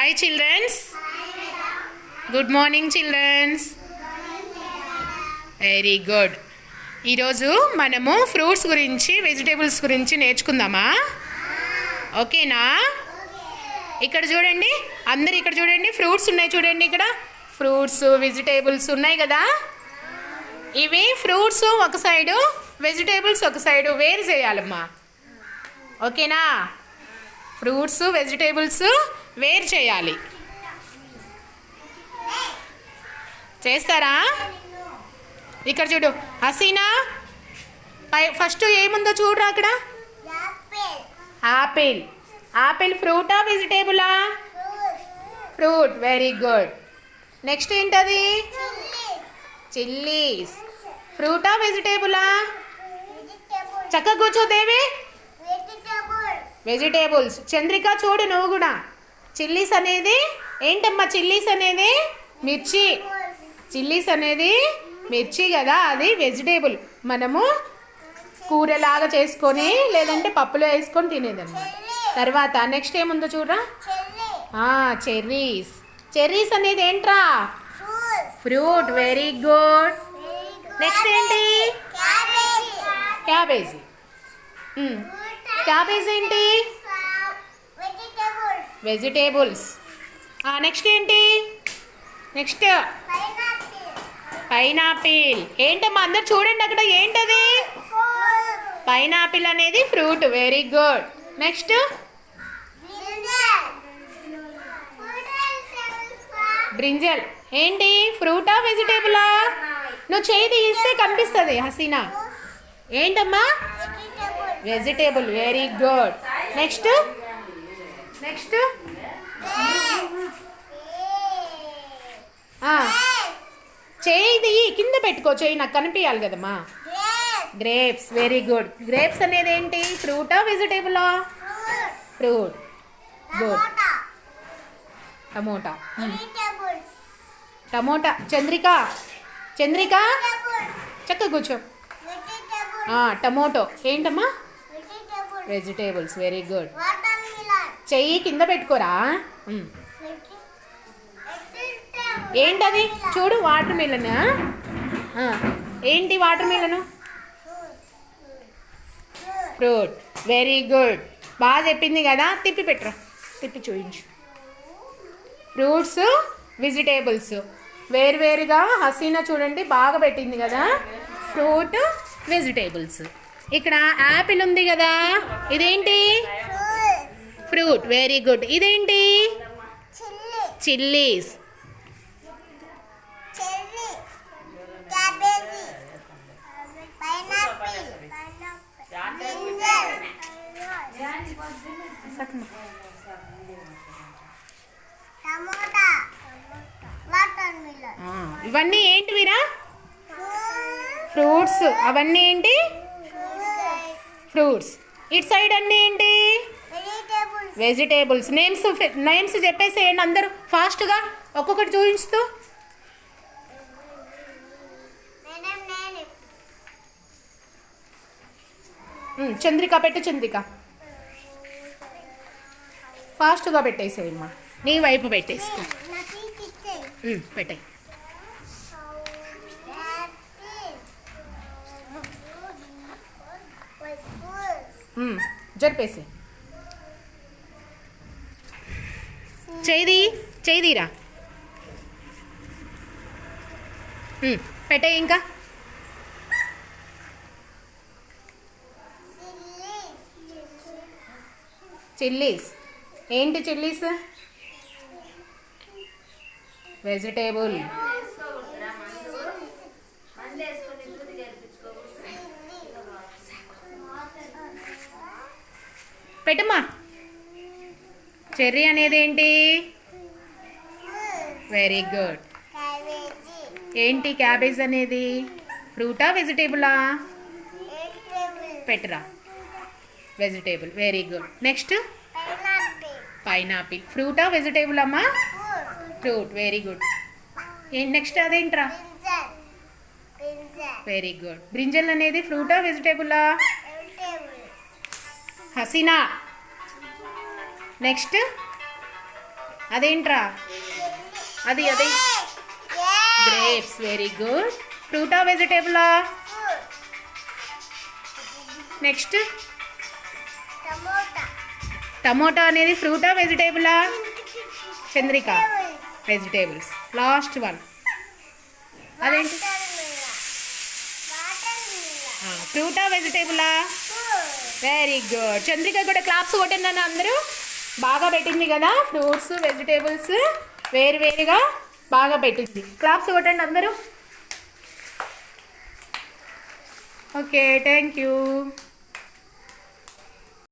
Hi childrens. Good morning childrens. Very good. ఈరోజు మనము fruits గురించి వెజిటేబుల్స్ గురించి నేర్చుకుందామా? ఓకేనా? ఇక్కడ చూడండి, అందరు ఇక్కడ చూడండి, ఫ్రూట్స్ ఉన్నాయి చూడండి. ఇక్కడ ఫ్రూట్స్ వెజిటేబుల్స్ ఉన్నాయి కదా. ఇవి ఫ్రూట్స్ ఒక సైడు, వెజిటేబుల్స్ ఒక సైడు వేరు చేయాలమ్మా. ఓకేనా? ఫ్రూట్స్ వెజిటేబుల్స్ వేరు చేయాలి. చేస్తారా? ఇక్కడ చూడు హసీనా, ఫస్ట్ ఏముందో చూడరా అక్కడ. ఆపిల్. ఆపిల్ ఫ్రూటా వెజిటేబులా? ఫ్రూట్. Very good. నెక్స్ట్ ఏంటది? చిల్లీస్. ఫ్రూటా వెజిటేబులా? చక్కగా కూర్చోదేవి. వెజిటేబుల్స్. చంద్రిక చూడు నువ్వు కూడా. చిల్లీస్ అనేది ఏంటమ్మా? చిల్లీస్ అనేది మిర్చి. చిల్లీస్ అనేది మిర్చి కదా, అది వెజిటేబుల్. మనము కూరలాగా చేసుకొని లేదంటే పప్పులో వేసుకొని తినేదన్నమాట. తర్వాత నెక్స్ట్ ఏముందో చూడరా. చెర్రీస్. చెర్రీస్ అనేది ఏంట్రా? ఫ్రూట్. Very good. నెక్స్ట్ ఏంటి? క్యాబేజీ. క్యాబేజ్ ఏంటి? వెజిటేబుల్స్. నెక్స్ట్ ఏంటి? Next pineapple. ఏంటమ్మా అందరు చూడండి అక్కడ, ఏంటది? పైనాపిల్ అనేది fruit. Very good. Next brinjal. ఏంటి? ఫ్రూటా వెజిటేబులా? నువ్వు చేయి తీస్తే కనిపిస్తుంది హసీనా. ఏంటమ్మా? Vegetable. Very good. Next next చేయి కింద పెట్టుకో, చేయి నాకు కనిపించాలి కదమ్మా. గ్రేప్స్. Very good. గ్రేప్స్ అనేది ఏంటి? ఫ్రూటా వెజిటేబులా? Fruit. Good. Tomato. Tomato. Chandrika. Chandrika చక్కగా కూర్చో. టమోటో. ఏంటమ్మా? వెజిటేబుల్స్. Very good. చెయ్యి కింద పెట్టుకోరా. ఏంటది? చూడు, వాటర్ మిలన్. ఏంటి watermelon? Fruit. Very good. బాగా చెప్పింది కదా. తిప్పి పెట్టరా, తిప్పి చూపించు. ఫ్రూట్స్ వెజిటేబుల్స్ వేరువేరుగా హసీనా చూడండి బాగా పెట్టింది కదా. Fruit vegetables. ఇక్కడ యాపిల్ ఉంది కదా, ఇదేంటి? ఫ్రూట్. Very good. ఇదేంటి? చిల్లీస్. ఇవన్నీ ఏంటివిరా? ఫ్రూట్స్. అవన్నీ ఏంటి? ఫ్రూట్స్. ఇటు సైడ్ అన్నీ ఏంటి? వెజిటేబుల్స్. నేమ్స్ చెప్పేసేయండి అందరూ ఫాస్ట్గా, ఒక్కొక్కటి చూపిస్తూ. చంద్రిక పెట్టు. చంద్రిక ఫాస్ట్గా పెట్టేసేయమ్మా. నీ వైపు పెట్టేసుకో. పెట్టాయి. జరిపేసి చేయిరా. పెట్టాయి. ఇంకా చిల్లీస్. ఏంటి చిల్లీస్? వెజిటేబుల్. పెట్టమ్మా. చెర్రీ అనేది ఏంటి? Very good. ఏంటి క్యాబేజ్ అనేది? ఫ్రూటా వెజిటేబులా? పెట్టరా. Vegetable. Very good. Next pineapple. ఫ్రూటా వెజిటేబుల్ అమ్మా? ఫ్రూట్. Very good. నెక్స్ట్ అదేంట్రా? Very good. బ్రింజల్ అనేది ఫ్రూటా వెజిటేబులా? హసీనా. నెక్స్ట్ అదేంట్రా? అది అదే గ్రేప్స్. Very good. ఫ్రూటా వెజిటేబులా? నెక్స్ట్ టమోటా అనేది ఫ్రూటా వెజిటేబులా? చంద్రిక వెజిటేబుల్స్. లాస్ట్ వన్ అదేంటి? ఫ్రూటా వెజిటేబులా? Very good. చంద్రిక కూడా క్లాప్స్ కొట్టండి అన్న. అందరూ బాగా పెట్టింది కదా, ఫ్రూట్స్ వెజిటేబుల్స్ వేరుగా బాగా పెట్టింది. క్లాప్స్ కొట్టండి అందరూ. Okay, thank you.